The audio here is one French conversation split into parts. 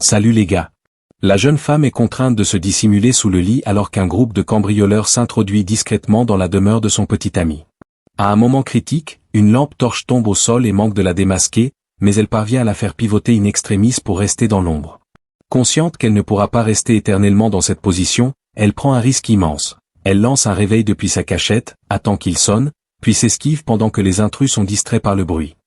Salut les gars. La jeune femme est contrainte de se dissimuler sous le lit alors qu'un groupe de cambrioleurs s'introduit discrètement dans la demeure de son petit ami. À un moment critique, une lampe torche tombe au sol et manque de la démasquer, mais elle parvient à la faire pivoter in extremis pour rester dans l'ombre. Consciente qu'elle ne pourra pas rester éternellement dans cette position, elle prend un risque immense. Elle lance un réveil depuis sa cachette, attend qu'il sonne, puis s'esquive pendant que les intrus sont distraits par le bruit.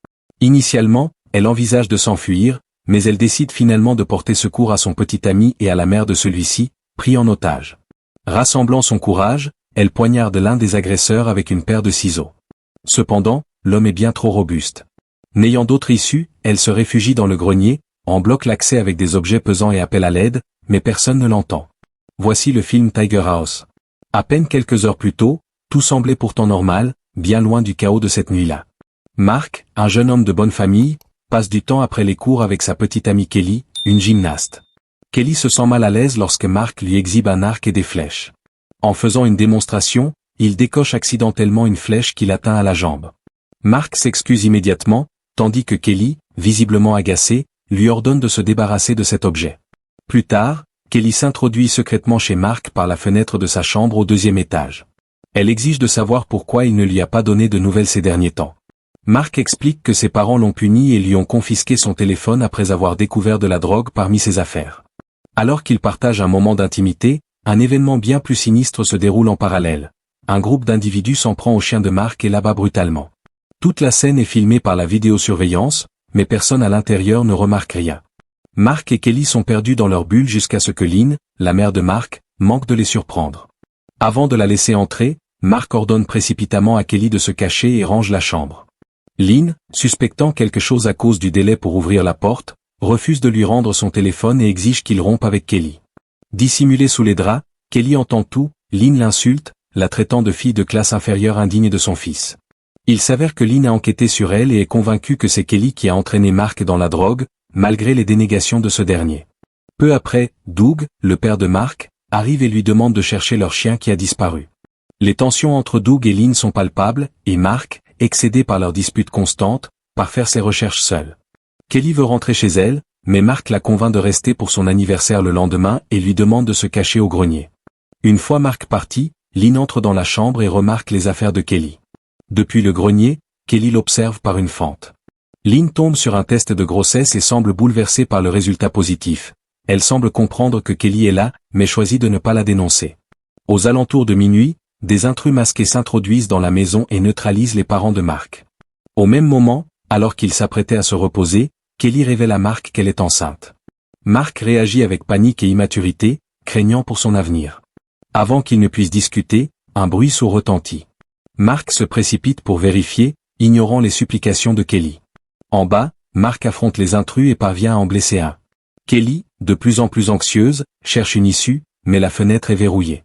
Initialement, elle envisage de s'enfuir, mais elle décide finalement de porter secours à son petit ami et à la mère de celui-ci, pris en otage. Rassemblant son courage, elle poignarde l'un des agresseurs avec une paire de ciseaux. Cependant, l'homme est bien trop robuste. N'ayant d'autre issue, elle se réfugie dans le grenier, en bloque l'accès avec des objets pesants et appelle à l'aide, mais personne ne l'entend. Voici le film Tiger House. À peine quelques heures plus tôt, tout semblait pourtant normal, bien loin du chaos de cette nuit-là. Mark, un jeune homme de bonne famille, passe du temps après les cours avec sa petite amie Kelly, une gymnaste. Kelly se sent mal à l'aise lorsque Mark lui exhibe un arc et des flèches. En faisant une démonstration, il décoche accidentellement une flèche qui l'atteint à la jambe. Mark s'excuse immédiatement, tandis que Kelly, visiblement agacée, lui ordonne de se débarrasser de cet objet. Plus tard, Kelly s'introduit secrètement chez Mark par la fenêtre de sa chambre au 2e étage. Elle exige de savoir pourquoi il ne lui a pas donné de nouvelles ces derniers temps. Mark explique que ses parents l'ont puni et lui ont confisqué son téléphone après avoir découvert de la drogue parmi ses affaires. Alors qu'ils partagent un moment d'intimité, un événement bien plus sinistre se déroule en parallèle. Un groupe d'individus s'en prend au chien de Mark et l'abat brutalement. Toute la scène est filmée par la vidéosurveillance, mais personne à l'intérieur ne remarque rien. Mark et Kelly sont perdus dans leur bulle jusqu'à ce que Lynn, la mère de Mark, manque de les surprendre. Avant de la laisser entrer, Mark ordonne précipitamment à Kelly de se cacher et range la chambre. Lynn, suspectant quelque chose à cause du délai pour ouvrir la porte, refuse de lui rendre son téléphone et exige qu'il rompe avec Kelly. Dissimulée sous les draps, Kelly entend tout, Lynn l'insulte, la traitant de fille de classe inférieure indigne de son fils. Il s'avère que Lynn a enquêté sur elle et est convaincue que c'est Kelly qui a entraîné Mark dans la drogue, malgré les dénégations de ce dernier. Peu après, Doug, le père de Mark, arrive et lui demande de chercher leur chien qui a disparu. Les tensions entre Doug et Lynn sont palpables, et Mark, excédé par leur dispute constante, part faire ses recherches seul. Kelly veut rentrer chez elle, mais Mark la convainc de rester pour son anniversaire le lendemain et lui demande de se cacher au grenier. Une fois Mark parti, Lynn entre dans la chambre et remarque les affaires de Kelly. Depuis le grenier, Kelly l'observe par une fente. Lynn tombe sur un test de grossesse et semble bouleversée par le résultat positif. Elle semble comprendre que Kelly est là, mais choisit de ne pas la dénoncer. Aux alentours de minuit, des intrus masqués s'introduisent dans la maison et neutralisent les parents de Mark. Au même moment, alors qu'il s'apprêtait à se reposer, Kelly révèle à Mark qu'elle est enceinte. Mark réagit avec panique et immaturité, craignant pour son avenir. Avant qu'il ne puisse discuter, un bruit sourd retentit. Mark se précipite pour vérifier, ignorant les supplications de Kelly. En bas, Mark affronte les intrus et parvient à en blesser un. Kelly, de plus en plus anxieuse, cherche une issue, mais la fenêtre est verrouillée.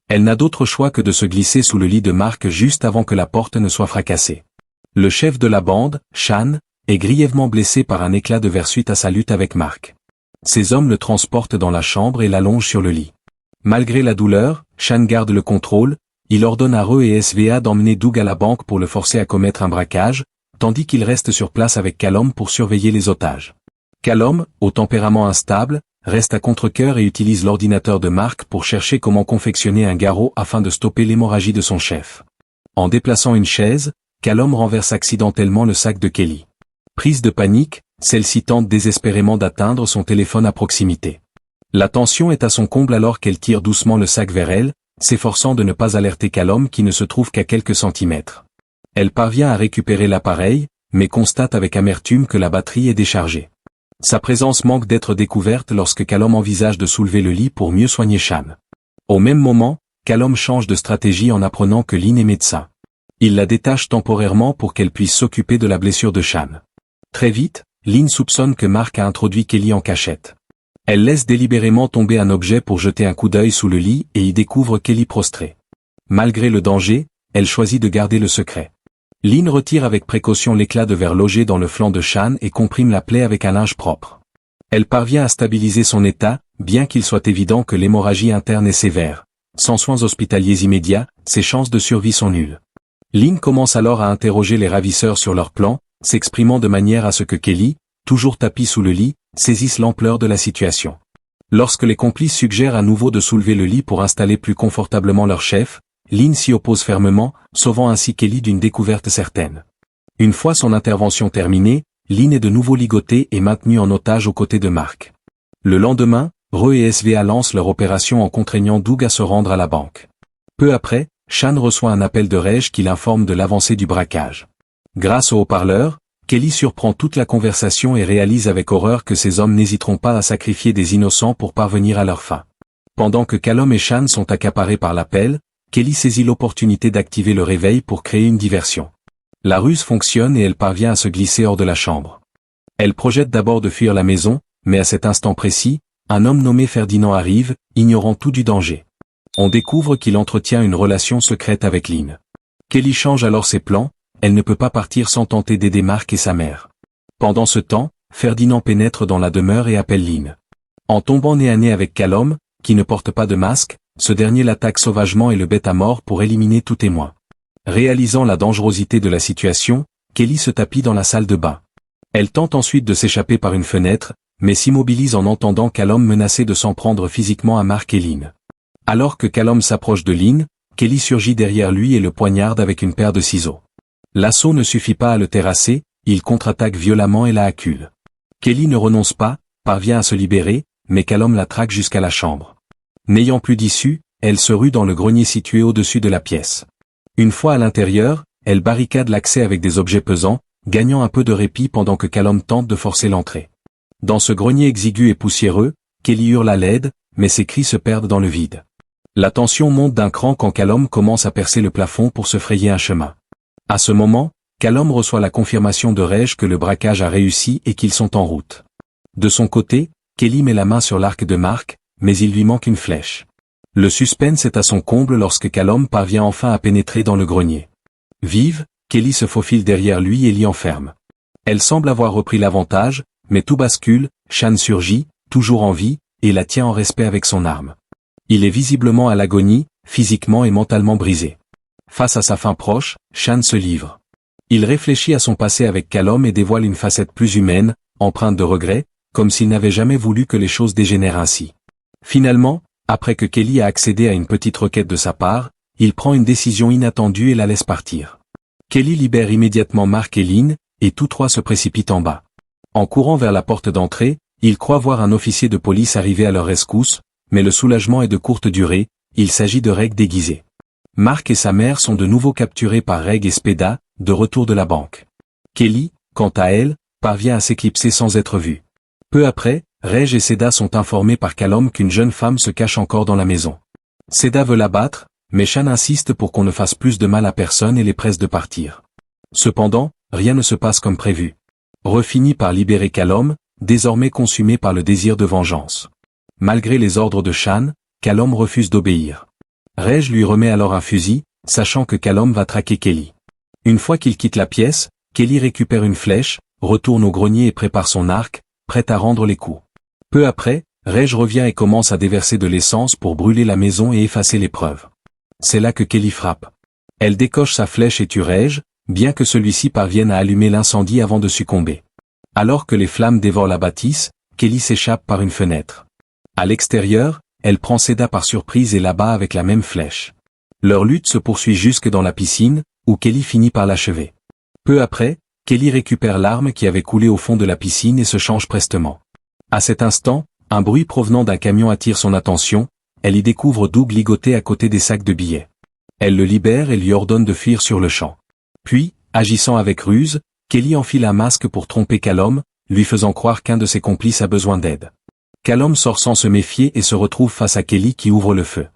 Elle n'a d'autre choix que de se glisser sous le lit de Mark juste avant que la porte ne soit fracassée. Le chef de la bande, Shan, est grièvement blessé par un éclat de verre suite à sa lutte avec Mark. Ses hommes le transportent dans la chambre et l'allongent sur le lit. Malgré la douleur, Shan garde le contrôle, il ordonne à Re et SVA d'emmener Doug à la banque pour le forcer à commettre un braquage, tandis qu'il reste sur place avec Callum pour surveiller les otages. Callum, au tempérament instable, reste à contre-cœur et utilise l'ordinateur de Mark pour chercher comment confectionner un garrot afin de stopper l'hémorragie de son chef. En déplaçant une chaise, Callum renverse accidentellement le sac de Kelly. Prise de panique, celle-ci tente désespérément d'atteindre son téléphone à proximité. La tension est à son comble alors qu'elle tire doucement le sac vers elle, s'efforçant de ne pas alerter Callum qui ne se trouve qu'à quelques centimètres. Elle parvient à récupérer l'appareil, mais constate avec amertume que la batterie est déchargée. Sa présence manque d'être découverte lorsque Callum envisage de soulever le lit pour mieux soigner Shan. Au même moment, Callum change de stratégie en apprenant que Lynn est médecin. Il la détache temporairement pour qu'elle puisse s'occuper de la blessure de Shan. Très vite, Lynn soupçonne que Mark a introduit Kelly en cachette. Elle laisse délibérément tomber un objet pour jeter un coup d'œil sous le lit et y découvre Kelly prostrée. Malgré le danger, elle choisit de garder le secret. Lynn retire avec précaution l'éclat de verre logé dans le flanc de Shan et comprime la plaie avec un linge propre. Elle parvient à stabiliser son état, bien qu'il soit évident que l'hémorragie interne est sévère. Sans soins hospitaliers immédiats, ses chances de survie sont nulles. Lynn commence alors à interroger les ravisseurs sur leur plan, s'exprimant de manière à ce que Kelly, toujours tapis sous le lit, saisissent l'ampleur de la situation. Lorsque les complices suggèrent à nouveau de soulever le lit pour installer plus confortablement leur chef, Lynn s'y oppose fermement, sauvant ainsi Kelly d'une découverte certaine. Une fois son intervention terminée, Lynn est de nouveau ligotée et maintenue en otage aux côtés de Mark. Le lendemain, Roe et SVA lancent leur opération en contraignant Doug à se rendre à la banque. Peu après, Shan reçoit un appel de Reg qui l'informe de l'avancée du braquage. Grâce au haut-parleur, Kelly surprend toute la conversation et réalise avec horreur que ces hommes n'hésiteront pas à sacrifier des innocents pour parvenir à leur fin. Pendant que Callum et Shan sont accaparés par l'appel, Kelly saisit l'opportunité d'activer le réveil pour créer une diversion. La ruse fonctionne et elle parvient à se glisser hors de la chambre. Elle projette d'abord de fuir la maison, mais à cet instant précis, un homme nommé Ferdinand arrive, ignorant tout du danger. On découvre qu'il entretient une relation secrète avec Lynn. Kelly change alors ses plans, elle ne peut pas partir sans tenter d'aider Mark et sa mère. Pendant ce temps, Ferdinand pénètre dans la demeure et appelle Lynn. En tombant nez à nez avec Callum, qui ne porte pas de masque, ce dernier l'attaque sauvagement et le bête à mort pour éliminer tout témoin. Réalisant la dangerosité de la situation, Kelly se tapit dans la salle de bain. Elle tente ensuite de s'échapper par une fenêtre, mais s'immobilise en entendant Callum menacer de s'en prendre physiquement à Mark et Lynn. Alors que Callum s'approche de Lynn, Kelly surgit derrière lui et le poignarde avec une paire de ciseaux. L'assaut ne suffit pas à le terrasser, il contre-attaque violemment et la accule. Kelly ne renonce pas, parvient à se libérer, mais Callum la traque jusqu'à la chambre. N'ayant plus d'issue, elle se rue dans le grenier situé au-dessus de la pièce. Une fois à l'intérieur, elle barricade l'accès avec des objets pesants, gagnant un peu de répit pendant que Callum tente de forcer l'entrée. Dans ce grenier exigu et poussiéreux, Kelly hurle à l'aide, mais ses cris se perdent dans le vide. La tension monte d'un cran quand Callum commence à percer le plafond pour se frayer un chemin. À ce moment, Callum reçoit la confirmation de Reg que le braquage a réussi et qu'ils sont en route. De son côté, Kelly met la main sur l'arc de Mark, mais il lui manque une flèche. Le suspense est à son comble lorsque Callum parvient enfin à pénétrer dans le grenier. Vive, Kelly se faufile derrière lui et l'y enferme. Elle semble avoir repris l'avantage, mais tout bascule, Shan surgit, toujours en vie, et la tient en respect avec son arme. Il est visiblement à l'agonie, physiquement et mentalement brisé. Face à sa fin proche, Shan se livre. Il réfléchit à son passé avec Callum et dévoile une facette plus humaine, empreinte de regret, comme s'il n'avait jamais voulu que les choses dégénèrent ainsi. Finalement, après que Kelly a accédé à une petite requête de sa part, il prend une décision inattendue et la laisse partir. Kelly libère immédiatement Mark et Lynn, et tous trois se précipitent en bas. En courant vers la porte d'entrée, ils croient voir un officier de police arriver à leur rescousse, mais le soulagement est de courte durée, il s'agit de Reg déguisé. Mark et sa mère sont de nouveau capturés par Reg et Speda, de retour de la banque. Kelly, quant à elle, parvient à s'éclipser sans être vue. Peu après, Reg et Seda sont informés par Callum qu'une jeune femme se cache encore dans la maison. Seda veut la battre, mais Shan insiste pour qu'on ne fasse plus de mal à personne et les presse de partir. Cependant, rien ne se passe comme prévu. Re finit par libérer Callum, désormais consumé par le désir de vengeance. Malgré les ordres de Shan, Callum refuse d'obéir. Reg lui remet alors un fusil, sachant que Callum va traquer Kelly. Une fois qu'il quitte la pièce, Kelly récupère une flèche, retourne au grenier et prépare son arc, prête à rendre les coups. Peu après, Reg revient et commence à déverser de l'essence pour brûler la maison et effacer les preuves. C'est là que Kelly frappe. Elle décoche sa flèche et tue Reg, bien que celui-ci parvienne à allumer l'incendie avant de succomber. Alors que les flammes dévorent la bâtisse, Kelly s'échappe par une fenêtre. À l'extérieur, elle prend Seda par surprise et l'abat avec la même flèche. Leur lutte se poursuit jusque dans la piscine, où Kelly finit par l'achever. Peu après, Kelly récupère l'arme qui avait coulé au fond de la piscine et se change prestement. À cet instant, un bruit provenant d'un camion attire son attention, elle y découvre Doug ligoté à côté des sacs de billets. Elle le libère et lui ordonne de fuir sur le champ. Puis, agissant avec ruse, Kelly enfile un masque pour tromper Callum, lui faisant croire qu'un de ses complices a besoin d'aide. Callum sort sans se méfier et se retrouve face à Kelly qui ouvre le feu.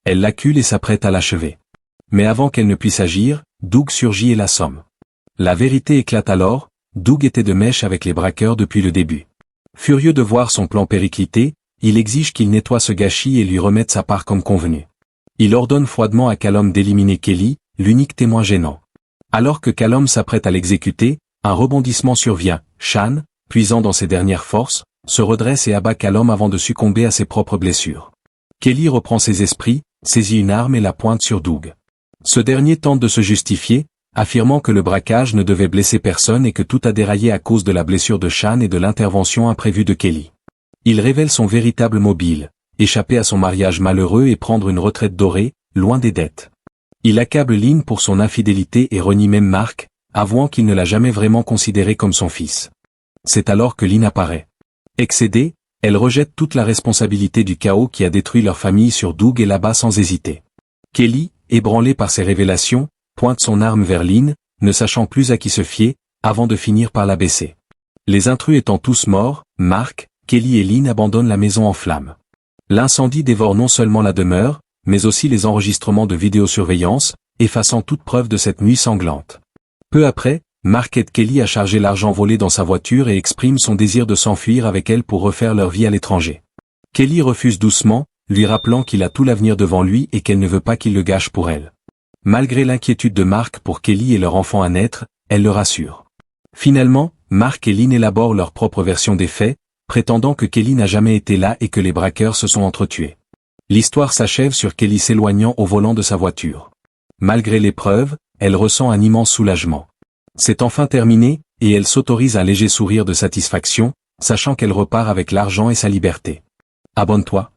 Elle l'accule et s'apprête à l'achever. Mais avant qu'elle ne puisse agir, Doug surgit et l'assomme. La vérité éclate alors, Doug était de mèche avec les braqueurs depuis le début. Furieux de voir son plan péricliter, il exige qu'il nettoie ce gâchis et lui remette sa part comme convenu. Il ordonne froidement à Callum d'éliminer Kelly, l'unique témoin gênant. Alors que Callum s'apprête à l'exécuter, un rebondissement survient, Shan, puisant dans ses dernières forces, se redresse et abat Callum avant de succomber à ses propres blessures. Kelly reprend ses esprits, saisit une arme et la pointe sur Doug. Ce dernier tente de se justifier, affirmant que le braquage ne devait blesser personne et que tout a déraillé à cause de la blessure de Shan et de l'intervention imprévue de Kelly. Il révèle son véritable mobile, échapper à son mariage malheureux et prendre une retraite dorée, loin des dettes. Il accable Lynn pour son infidélité et renie même Mark, avouant qu'il ne l'a jamais vraiment considéré comme son fils. C'est alors que Lynn apparaît. Excédée, elle rejette toute la responsabilité du chaos qui a détruit leur famille sur Doug et l'abat sans hésiter. Kelly, ébranlée par ces révélations, pointe son arme vers Lynn, ne sachant plus à qui se fier, avant de finir par la baisser. Les intrus étant tous morts, Mark, Kelly et Lynn abandonnent la maison en flammes. L'incendie dévore non seulement la demeure, mais aussi les enregistrements de vidéosurveillance, effaçant toute preuve de cette nuit sanglante. Peu après, Mark aide Kelly à charger l'argent volé dans sa voiture et exprime son désir de s'enfuir avec elle pour refaire leur vie à l'étranger. Kelly refuse doucement, lui rappelant qu'il a tout l'avenir devant lui et qu'elle ne veut pas qu'il le gâche pour elle. Malgré l'inquiétude de Mark pour Kelly et leur enfant à naître, elle le rassure. Finalement, Mark et Lynn élaborent leur propre version des faits, prétendant que Kelly n'a jamais été là et que les braqueurs se sont entretués. L'histoire s'achève sur Kelly s'éloignant au volant de sa voiture. Malgré l'épreuve, elle ressent un immense soulagement. C'est enfin terminé, et elle s'autorise un léger sourire de satisfaction, sachant qu'elle repart avec l'argent et sa liberté. Abonne-toi.